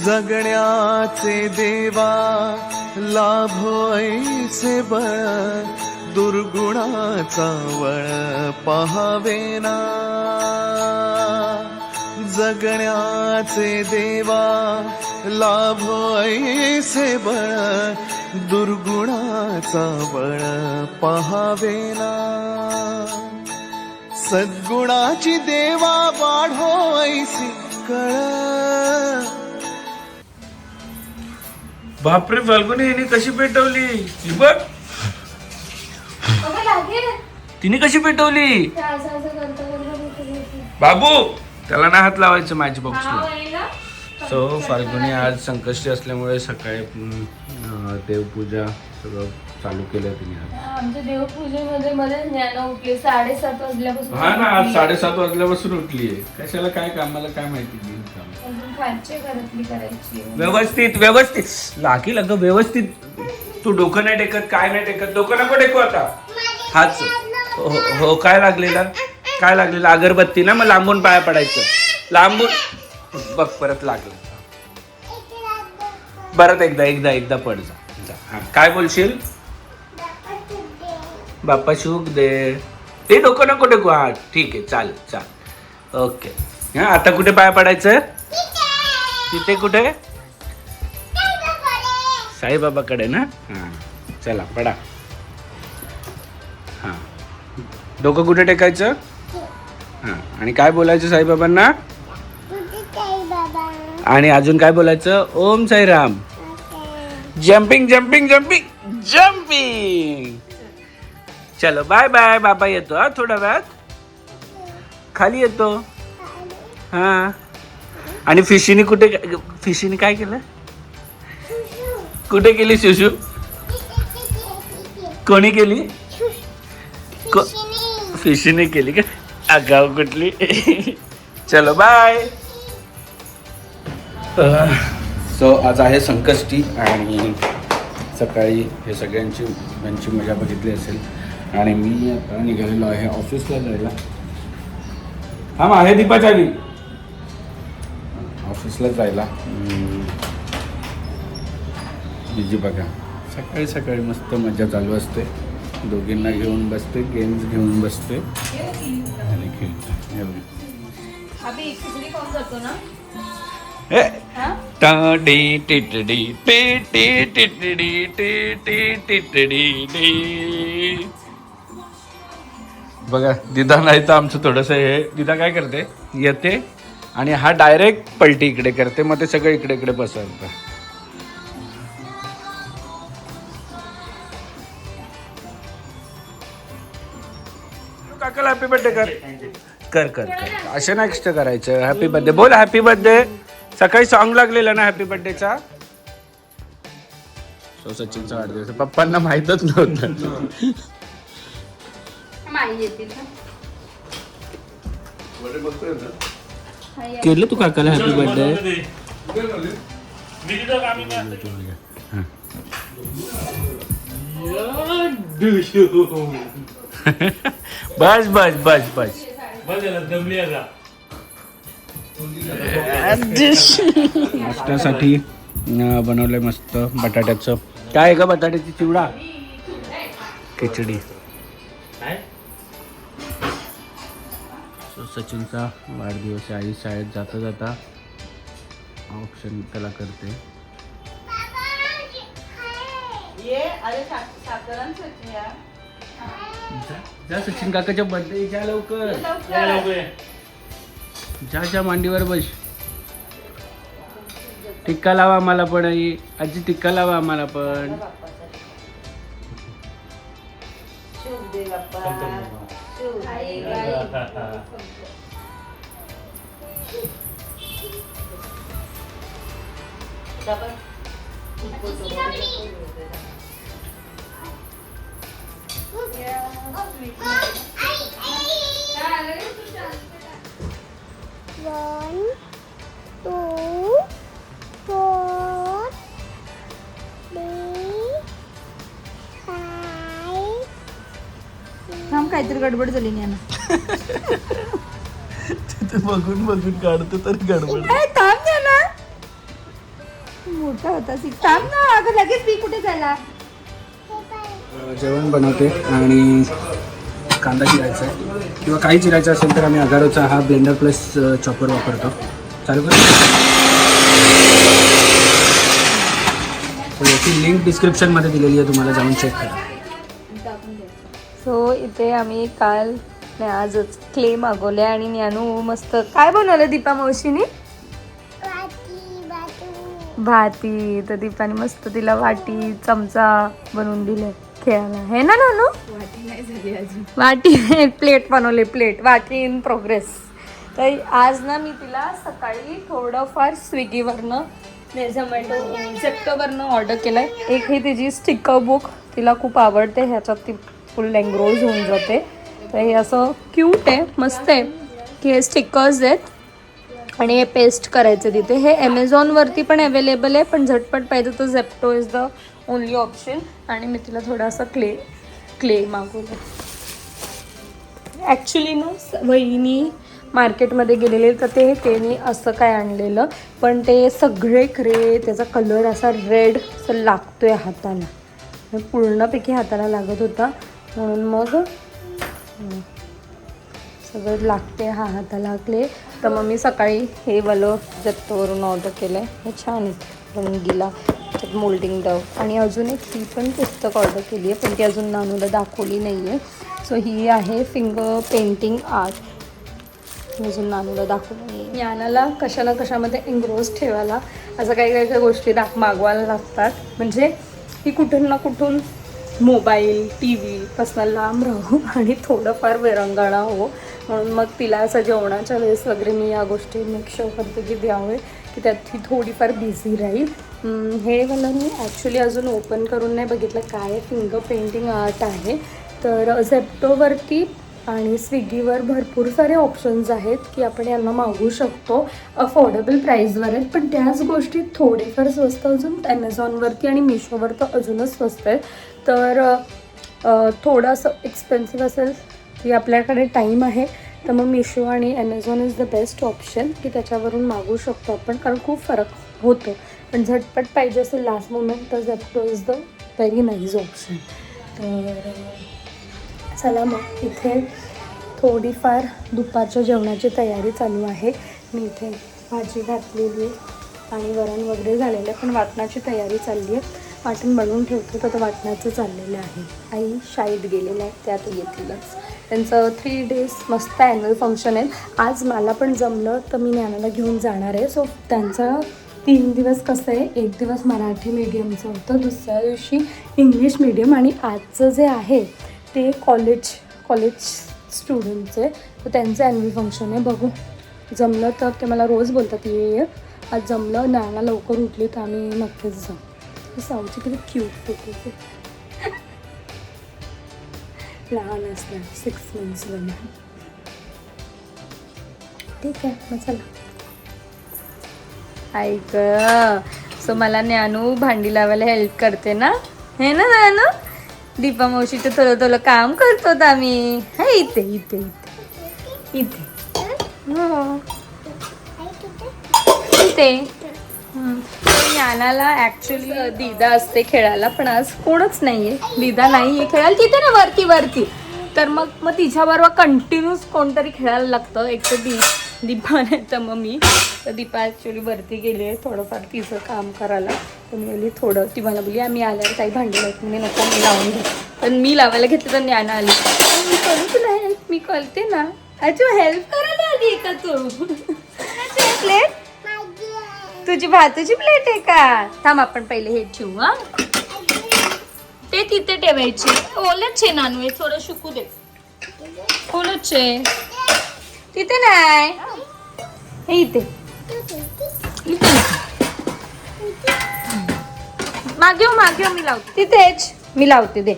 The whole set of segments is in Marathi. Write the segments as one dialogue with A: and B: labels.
A: जगण्याचे देवा लाभो ऐसे बळ, दुर्गुणाचा वळ पहावेना. जगण्याचे देवा लाभो ऐसे बळ, दुर्गुणाचा बळ पहावेना. सद्गुणाची देवा वाढो ऐसी कळ.
B: बापरे फाल्गुनी, हिने कशी पेटवली ही बघ. तिने कशी पेटवली. बाबू त्याला ना हात लावायचं मॅच बॉक्सला. सो फाल्गुनी आज संकष्टी असल्यामुळे सकाळी देवपूजा सगळं चालू केलं तिने आज.
C: आमच्या देवपूजेमध्ये मध्ये ज्ञान उठले 7:30 वाजल्यापासून.
B: हा ना, आज 7:30 वाजल्यापासून उठलीये. कशाला काय कामाला काय माहिती.
C: खालच्या घरातली करायची.
B: व्यवस्थित व्यवस्थित लागी लग व्यवस्थित. तू डोकं नाही टेकत, काय नाही टेकत. डोकं नको टेकू आता. हाच हो काय लागलेला, काय लागलेला. अगरबत्ती ना, मग लांबून पाया पडायचं. लांबून बघ परत लागलं. परत एकदा पड जा. हा काय बोलशील. बाप्पा शुक दे. ते डोकं नको टेकू. हा ठीक आहे, चालेल. ओके. हा आता कुठे पाया पडायचं. तिथे कुठे. साईबाबाकडे ना. हा चला पडा. हा डोकं कुठे टेकायचं. हा आणि काय बोलायचं साईबाबांना. आणि अजून काय बोलायचं. Om Sairam. Jumping jumping jumping jumping. चलो बाय बाय. बाबा येतो हा थोड्या वेळात. खाली येतो. हा आणि फिशीने कुठे. फिशीने काय केलं. कुठे केली शिशू. कोणी केली. फिशीने केली का. आगाव कुठली. चलो बाय. सो आज आहे संकष्टी आणि सकाळी हे सगळ्यांची मजा बघितली असेल. आणि मी आता निघालेलो आहे ऑफिसला जायला. हा आहे दीपा चावी. ऑफिसला जायला. बिजी बघा सकाळी सकाळी मस्त मजा चालू असते. दोघींना घेऊन बसते, गेम्स घेऊन बसते आणि खेळते. बघा दिदा नाही तर आमचं थोडंसं हे. दिदा काय करते, येते आणि हा डायरेक्ट पलटी इकडे करते. मग ते सगळं इकडे इकडे पसरतं. काकाला हॅपी बर्थडे कर. कर कर कर. असं नेक्स्ट करायचं. हॅपी बर्थडे बोल. Happy birthday. सकाळी सॉन्ग लागलेला ना हॅपी बर्थडेचा. सो सचिनचा वाढदिवस. पप्पांना माहीतच नव्हतं. केलं तू काकाला हॅपी बर्थडे. बस बस बस बस. नाश्त्यासाठी बनवलंय मस्त बटाट्याचं. काय आहे का बटाट्याची चिवडा खिचडी. सचिनचा वाढदिवस आहे. आई शाळेत जाता जाता ऑप्शन त्याला करते. जा सचिन काकाच्या बर्थडे. जा लवकर जा मांडीवर बस. टिक्का लावा आम्हाला पण. आजी टिक्का लावा आम्हाला पण.
C: काहीतरी गडबड झाली नाही ना.
B: बघून बघून काढतो तर गडबड.
C: थांब ना.
D: मोठा होता थांब ना अगं लगेच मी कुठे झाला.
B: जेवण बनवते आणि कांदा चिरायचा आहे किंवा काही चिरायचं असेल तर आम्ही अगारोचा हा ब्लेंडर प्लस चॉपर वापरतो. चालू कर. तर याची लिंक डिस्क्रिप्शनमध्ये दिलेली आहे, तुम्हाला जाऊन चेक करा.
D: सो इथे आम्ही काल नाही आजच क्ले मागवले आणि ज्ञानू मस्त काय बनवलं दीपा मावशीने भाती. तर दीपाने मस्त तिला वाटी चमचा बनवून दिले खेळायला हे ना नानू.
C: वाटी नाही झाली अजून.
D: वाटी प्लेट बनवले प्लेट वाटी इन प्रोग्रेस. तर आज ना मी तिला सकाळी थोडंफार स्विगीवरनं झोमॅटो झेप्टोवरनं ऑर्डर केलं आहे. एक ही तिची स्टिकर बुक तिला खूप आवडते, ह्याच्यात ती फुल एंग्रोज होऊन जाते. तर हे असं क्यूट आहे मस्त आहे की हे स्टिकर्स आहेत आणि हे पेस्ट करायचे तिथे. हे ॲमेझॉनवरती पण अवेलेबल आहे पण झटपट पाहिजे तर Zepto is the only option. आणि मी तिला थोडासा क्ले मागवलं. ॲक्च्युली ना वहिनी मार्केटमध्ये गेलेले तर ते त्यांनी असं काय आणलेलं पण ते सगळे खरे त्याचा कलर असा रेड असं लागतोय हाताला, पूर्णपैकी हाताला लागत होता म्हणून मग सगळं लागते हा हाताला क्ले. तर मग मी सकाळी हे वालं जप्तोवरून ऑर्डर केलं आहे. हे छान आहे रंगीला त्यात मोल्डिंग डव. आणि अजून एक ती पण पुस्तक ऑर्डर केली आहे पण ती अजून नानूला दाखवली नाही आहे. सो ही आहे फिंगर पेंटिंग आर्ट, अजून नानूला दाखवलं नाही. यानाला कशा ना कशामध्ये एंग्रोज ठेवायला असं काही काही गोष्टी मागवायला लागतात म्हणजे ही कुठून ना कुठून मोबाईल टी व्ही पासून लांब राहू आणि थोडंफार विरंगुळा हो. म्हणून मग तिला असं जेवणाच्या वेळेस वगैरे मी या गोष्टी मेक शुअर करते की द्यावे की त्यात ती थोडीफार बिझी राहील. हे मला मी ॲक्च्युली अजून ओपन करून नाही बघितलं काय फिंगर पेंटिंग आर्ट आहे. तर झेप्टोवरती आणि स्विगीवर भरपूर सारे ऑप्शन्स आहेत की आपण यांना मागवू शकतो. अफोर्डेबल प्राईजवर आहेत पण त्याच गोष्टी थोडेफार स्वस्त अजून ॲमेझॉनवरती आणि मिशोवर तर अजूनच स्वस्त आहेत. तर थोडंसं एक्सपेन्सिव्ह असेल की आपल्याकडे टाईम आहे तर मग मिशो आणि Amazon is the best option की त्याच्यावरून मागवू शकतो आपण कारण खूप फरक होतो. पण झटपट पाहिजे असेल लास्ट मोमेंट तर Zepto is the very nice option. तर चला मग इथे थोडीफार दुपारच्या जेवणाची तयारी चालू आहे. मी इथे भाजी घातलेली आहे आणि वरण वगैरे झालेलं आहे पण वाटणाची तयारी चालली आहे. वाटण बनवून ठेवतो तर वाटणाचं चाललेलं आहे. आई शाळेत गेलेलं आहे त्यात येतीलच. त्यांचं 3 days मस्त ॲन्युअल फंक्शन आहे. आज मला पण जमलं तर मी ज्ञानाला घेऊन जाणार आहे. सो त्यांचं 3 दिवस कसं आहे, एक दिवस मराठी मीडियमचं होतं, दुसऱ्या दिवशी इंग्लिश मीडियम आणि आजचं जे आहे ते कॉलेज स्टुडंटचे तर त्यांचं ॲन्युअल फंक्शन आहे. बघू जमलं तर ते मला रोज बोलतात ये. आज जमलं ज्ञाना लवकर उठली तर आम्ही नक्कीच जाऊ. साऊची किती क्यूट फोटो लहान असल्या 6 months लहान. ठीक आहे मग चला. ऐक सो मला ज्ञानू भांडी लावायला हेल्प करते ना हे ना ज्ञानू. दीपा मावशीचं थोडं काम करतो आम्ही. हा इथे इथे इथे इथे हो इथे. ज्ञानाला ॲक्च्युली दीदा असते खेळायला पण आज कोणच नाही आहे. दीदा नाही आहे खेळायला तिथे ना वरती तर मग तिच्याबरोबर कंटिन्यूस कोणतरी खेळायला लागतं. एक तर दीपा नाही तर मग मी. तर दीपा ॲक्च्युली वरती गेली आहे थोडंफार तिचं काम करायला. तर मी बोलली थोडं ती मला बोलली आम्ही आल्यावर काही भांडी लावत मी नको मी लावून घे. पण मी लावायला घेतलं तर ज्ञाना आली मी करू तुला हेल्प मी करते ना. अच्छा हेल्प करायला आली का तू. प्लेट तुझी भातूची प्लेट आहे का. थांब आपण पहिले हे ठेवू. हा ते तिथे ठेवायचे. ओलच आहे नानू हे थोडं शिकू दे. ओलच आहे तिथे नाही हे इथे मागे मी लावते तिथेच मी लावते दे.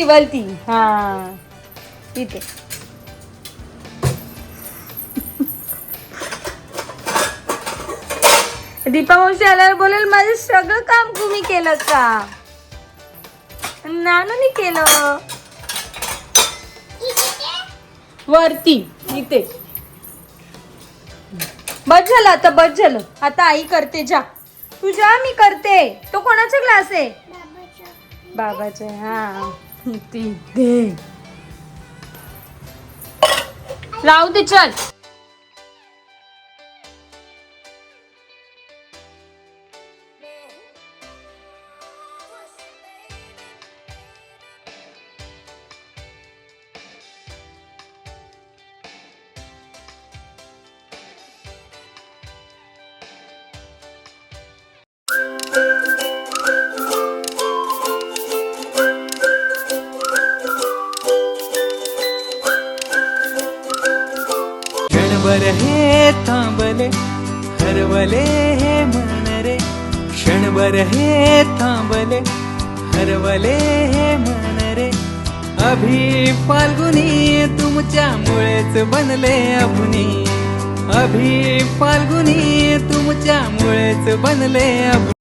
D: वरती हा तिथे. दीपा मावशी आल्यावर बोलेल माझं सगळं काम तुम्ही केलं का. नानूनी केलं वरती इथे. बस झालं आता, बस झालं आता. आई करते, जा तू जा, मी करते. तो कोणाचा ग्लास आहे? बाबाचा. हा ती दे, लावू दे, चल.
A: क्षणभर हे थांबले हरवले हे मन रे, क्षणभर हे थांबले हरवले हे मन रे. अभि फाल्गुनी तुमच्यामुळेच बनले अभुनी, अभि फाल्गुनी तुमच्यामुळेच बनले अभुनी.